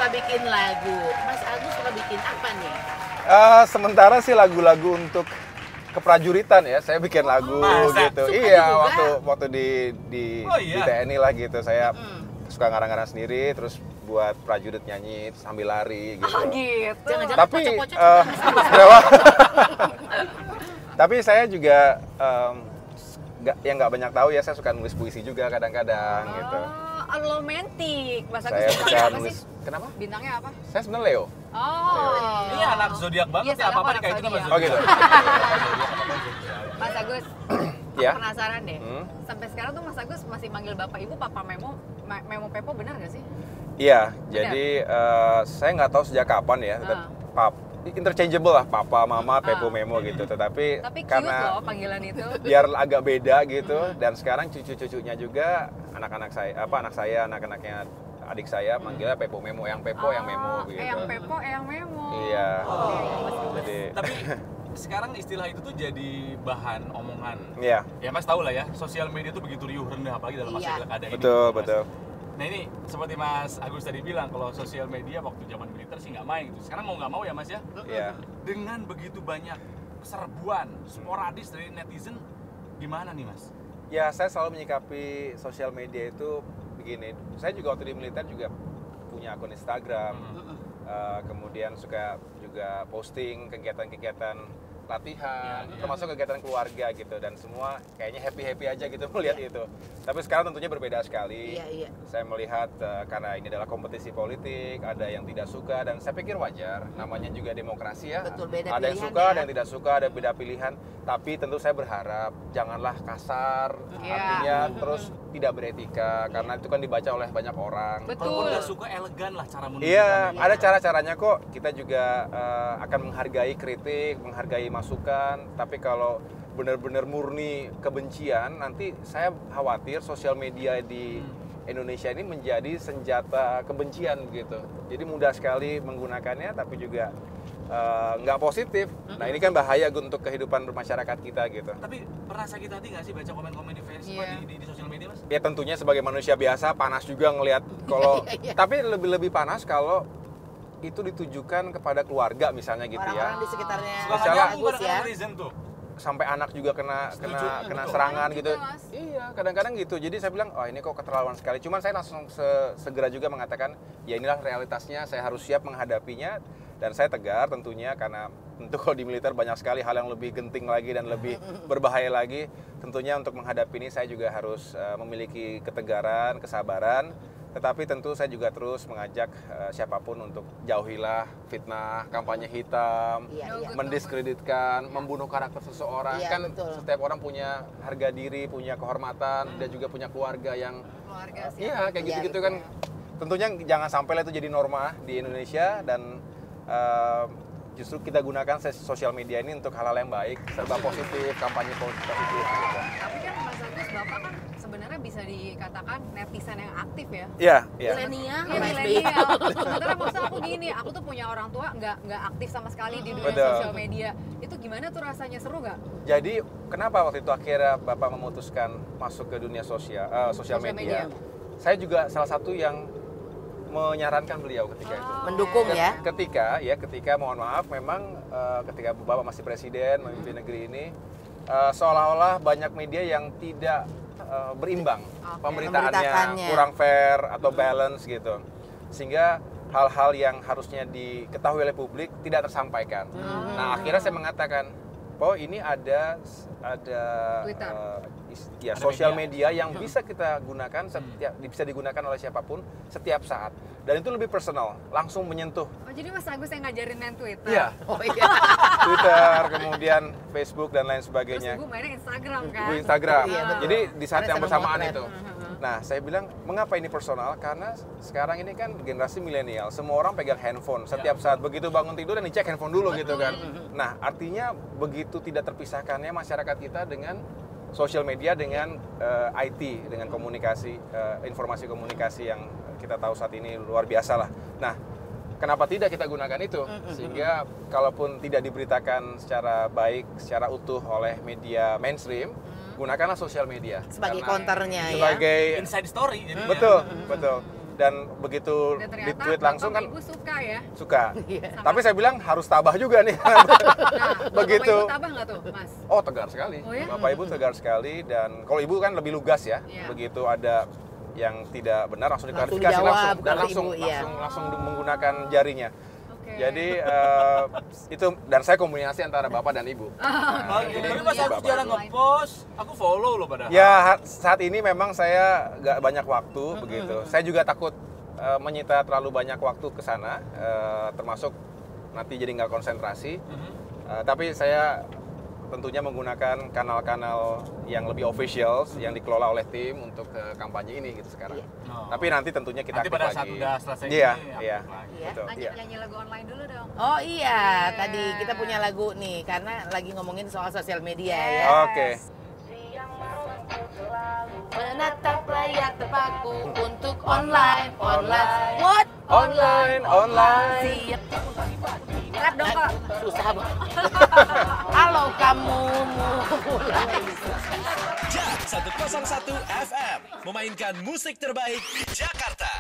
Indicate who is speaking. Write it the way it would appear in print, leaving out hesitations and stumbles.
Speaker 1: suka bikin lagu. Mas Agus suka bikin apa nih?
Speaker 2: Sementara sih lagu-lagu untuk keprajuritan ya, saya bikin lagu gitu.
Speaker 1: Suka
Speaker 2: Iya,
Speaker 1: juga?
Speaker 2: waktu di TNI lah gitu, saya suka ngarang-ngarang sendiri, terus buat prajurit nyanyi sambil lari gitu.
Speaker 3: Oh gitu.
Speaker 1: Jangan-jangan
Speaker 2: Tapi
Speaker 1: pocok-pocok juga
Speaker 2: berapa? Tapi saya juga yang nggak banyak tahu ya, saya suka nulis puisi juga kadang-kadang gitu.
Speaker 3: Oh, romantis. Mas Agus
Speaker 2: Saya
Speaker 3: bintangnya
Speaker 2: suka
Speaker 3: apa
Speaker 2: nulis.
Speaker 3: sih?
Speaker 2: Kenapa?
Speaker 3: Bintangnya apa?
Speaker 2: Saya sebenarnya Leo.
Speaker 3: Oh.
Speaker 4: Ini anak zodiak banget
Speaker 3: Iya,
Speaker 4: ya, apa-apa
Speaker 3: anak
Speaker 4: dikaitin sama
Speaker 3: zodiak.
Speaker 2: Oh gitu.
Speaker 3: Mas Agus,
Speaker 2: Ya.
Speaker 3: aku penasaran deh.
Speaker 2: Hmm.
Speaker 3: Sampai sekarang tuh Mas Agus masih manggil bapak ibu Papa Memo, Memo Pepo, benar gak sih?
Speaker 2: Iya, jadi saya nggak tahu sejak kapan ya, interchangeable lah, Papa, Mama, Pepo, Memo gitu.
Speaker 3: Tapi cute
Speaker 2: karena
Speaker 3: loh panggilan itu.
Speaker 2: biar agak beda gitu, dan sekarang cucu-cucunya juga anak-anak saya, anak-anaknya adik saya manggilnya Pepo Memo, yang Pepo, yang Memo gitu.
Speaker 3: Yang Pepo, yang Memo.
Speaker 2: Iya. Jadi,
Speaker 4: Tapi sekarang istilah itu tuh jadi bahan omongan.
Speaker 2: iya.
Speaker 4: Ya Mas tahu lah ya, sosial media itu begitu riuh rendah apalagi dalam masa
Speaker 1: Iya.
Speaker 4: pilkada ini.
Speaker 2: Betul,
Speaker 4: Mas.
Speaker 2: betul.
Speaker 4: Nah ini seperti Mas Agus tadi bilang, kalau sosial media waktu zaman militer sih nggak main gitu. Sekarang mau nggak mau ya Mas ya,
Speaker 2: Iya.
Speaker 4: dengan begitu banyak serbuan sporadis dari netizen, gimana nih Mas?
Speaker 2: Ya, saya selalu menyikapi sosial media itu begini. Saya juga waktu di militer juga punya akun Instagram. Kemudian suka juga posting kegiatan-kegiatan latihan, termasuk kegiatan keluarga gitu, dan semua kayaknya happy aja gitu melihat itu. Tapi sekarang tentunya berbeda sekali.
Speaker 1: Iya.
Speaker 2: Saya melihat karena ini adalah kompetisi politik, ada yang tidak suka, dan saya pikir wajar. Namanya juga demokrasi ya.
Speaker 1: Betul, beda
Speaker 2: ada yang
Speaker 1: pilihan
Speaker 2: suka,
Speaker 1: ya.
Speaker 2: ada yang tidak suka, ada beda pilihan. Tapi tentu saya berharap janganlah kasar,
Speaker 3: Iya.
Speaker 2: artinya terus tidak beretika, karena itu kan dibaca oleh banyak orang.
Speaker 3: Betul.
Speaker 4: Kalaupun nggak suka, elegan lah cara menunjukkannya.
Speaker 2: Iya, ada cara-caranya kok. Kita juga akan menghargai kritik, menghargai masukan. Tapi kalau benar-benar murni kebencian, nanti saya khawatir sosial media di Indonesia ini menjadi senjata kebencian gitu. Jadi mudah sekali menggunakannya, tapi juga nggak positif. Nah ini kan bahaya untuk kehidupan bermasyarakat kita gitu.
Speaker 4: Tapi pernah sakit hati nggak sih baca komen-komen di Facebook
Speaker 3: Iya.
Speaker 4: di sosial media Mas?
Speaker 2: Ya tentunya sebagai manusia biasa panas juga ngelihat kalau tapi lebih panas kalau itu ditujukan kepada keluarga misalnya gitu
Speaker 1: Orang-orang
Speaker 2: ya.
Speaker 1: di sekitarnya
Speaker 4: Suka
Speaker 2: Misalnya-
Speaker 4: nggak
Speaker 1: Mas
Speaker 4: nyambung
Speaker 1: Agus ya.
Speaker 4: kadang-kadang netizen tuh.
Speaker 2: Sampai anak juga kena
Speaker 4: Setuju,
Speaker 2: kena
Speaker 4: betul.
Speaker 2: serangan
Speaker 3: Juga,
Speaker 2: gitu.
Speaker 3: Mas.
Speaker 2: Iya, kadang-kadang gitu. Jadi saya bilang, "Oh, ini kok keterlaluan sekali." Cuman saya langsung segera juga mengatakan, "Ya inilah realitasnya, saya harus siap menghadapinya." Dan saya tegar tentunya, karena tentu kalau di militer banyak sekali hal yang lebih genting lagi dan lebih berbahaya lagi. Tentunya untuk menghadapi ini saya juga harus memiliki ketegaran, kesabaran. Tetapi tentu saya juga terus mengajak siapapun untuk jauhilah fitnah, kampanye hitam,
Speaker 1: Iya.
Speaker 2: mendiskreditkan, membunuh karakter seseorang.
Speaker 1: Iya,
Speaker 2: Kan
Speaker 1: betul.
Speaker 2: setiap orang punya harga diri, punya kehormatan, dan juga punya keluarga yang
Speaker 3: Keluarga sih.
Speaker 2: iya kayak
Speaker 1: Iya,
Speaker 2: gitu-gitu
Speaker 1: gitu
Speaker 2: kan.
Speaker 1: ya.
Speaker 2: Tentunya jangan sampai lah itu jadi norma di Indonesia, dan justru kita gunakan sosial media ini untuk hal-hal yang baik, serba positif, kampanye positif gitu.
Speaker 3: Tapi kan Mas Agus, Bapak kan sebenarnya bisa dikatakan netizen yang aktif ya.
Speaker 2: Iya, iya.
Speaker 1: Milenial,
Speaker 3: Iya,
Speaker 1: Mas
Speaker 3: milenial. Sementara maksud aku gini, aku tuh punya orang tua nggak aktif sama sekali di dunia
Speaker 2: Betul.
Speaker 3: sosial media. Itu gimana tuh rasanya, seru nggak?
Speaker 2: Jadi kenapa waktu itu akhirnya Bapak memutuskan masuk ke dunia sosial
Speaker 3: Sosial
Speaker 2: media?
Speaker 3: media.
Speaker 2: Saya juga salah satu yang menyarankan beliau ketika itu.
Speaker 1: Mendukung ya.
Speaker 2: Ketika mohon maaf memang ketika Bapak masih presiden memimpin negeri ini, seolah-olah banyak media yang tidak berimbang pemberitaannya,
Speaker 1: Memberitakannya.
Speaker 2: kurang fair atau balance gitu, sehingga hal-hal yang harusnya diketahui oleh publik tidak tersampaikan. Nah akhirnya saya mengatakan, oh ini ada
Speaker 3: Twitter.
Speaker 2: ya
Speaker 4: Ada
Speaker 2: sosial media yang bisa kita gunakan bisa digunakan oleh siapapun setiap saat, dan itu lebih personal, langsung menyentuh
Speaker 3: Oh, jadi Mas Agus yang ngajarin main Twitter?
Speaker 2: Iya.
Speaker 1: Oh iya.
Speaker 2: Twitter, kemudian Facebook dan lain
Speaker 3: Terus
Speaker 2: sebagainya.
Speaker 3: Ibu mainnya Instagram kan?
Speaker 2: Ibu Instagram.
Speaker 1: Iya, betul.
Speaker 2: Jadi di saat
Speaker 1: Karena
Speaker 2: yang
Speaker 1: senang
Speaker 2: bersamaan
Speaker 1: motret.
Speaker 2: itu. Nah, saya bilang, mengapa ini personal? Karena sekarang ini kan generasi milenial, semua orang pegang handphone setiap saat. Begitu bangun tidur dan dicek handphone dulu gitu kan. Nah, artinya begitu tidak terpisahkannya masyarakat kita dengan sosial media, dengan IT, dengan komunikasi, informasi komunikasi yang kita tahu saat ini luar biasa lah. Nah, kenapa tidak kita gunakan itu? Sehingga kalaupun tidak diberitakan secara baik, secara utuh oleh media mainstream, gunakanlah sosial media.
Speaker 1: Sebagai
Speaker 2: Karena
Speaker 1: counternya ya.
Speaker 2: sebagai
Speaker 4: Inside story jadi.
Speaker 2: betul. dan begitu
Speaker 3: Dan
Speaker 2: di
Speaker 3: ternyata
Speaker 2: tweet langsung
Speaker 3: Bapak
Speaker 2: kan
Speaker 3: Ibu suka ya.
Speaker 2: suka.
Speaker 1: Iya.
Speaker 2: Tapi saya bilang harus tabah juga nih.
Speaker 3: Nah,
Speaker 2: Begitu.
Speaker 3: Bapak Ibu tabah nggak tuh, Mas?
Speaker 2: Oh, tegar sekali.
Speaker 3: Oh, ya?
Speaker 2: Bapak Ibu tegar sekali, dan kalau Ibu kan lebih lugas ya.
Speaker 3: Iya.
Speaker 2: Begitu ada yang tidak benar langsung
Speaker 1: Langsung
Speaker 2: diklarifikasi
Speaker 1: jawab
Speaker 2: langsung dan
Speaker 1: kalau
Speaker 2: langsung
Speaker 1: Ibu, iya.
Speaker 2: langsung menggunakan jarinya.
Speaker 3: Oke.
Speaker 2: Jadi itu, dan saya kombinasi antara Bapak dan Ibu. Nah,
Speaker 4: Oke,
Speaker 2: jadi
Speaker 4: tapi Mas Agus
Speaker 2: Bapak.
Speaker 4: jarang nge-post, aku follow loh padahal.
Speaker 2: Ya, saat ini memang saya nggak banyak waktu begitu. Saya juga takut menyita terlalu banyak waktu ke sana, termasuk nanti jadi nggak konsentrasi. Tapi saya tentunya menggunakan kanal-kanal yang lebih official yang dikelola oleh tim untuk kampanye ini gitu sekarang.
Speaker 4: Oh.
Speaker 2: Tapi nanti tentunya kita
Speaker 4: Nanti
Speaker 2: aktif
Speaker 4: pada
Speaker 2: lagi.
Speaker 4: saat udah selesai
Speaker 2: Iya,
Speaker 4: ini,
Speaker 2: iya.
Speaker 4: aktif lagi.
Speaker 1: Iya.
Speaker 2: Betul,
Speaker 3: Lanjut
Speaker 2: iya.
Speaker 3: nyanyi lagu online dulu dong.
Speaker 1: Oh iya,
Speaker 3: Yes.
Speaker 1: tadi kita punya lagu nih, karena lagi ngomongin soal sosial media ya.
Speaker 2: Oke.
Speaker 1: Menatap layar terpaku untuk online. What?
Speaker 2: Online.
Speaker 1: Siap.
Speaker 3: Rap dong, Kak.
Speaker 1: Susah banget. Halo kamu mulai.
Speaker 5: Jak 101 FM memainkan musik terbaik di Jakarta.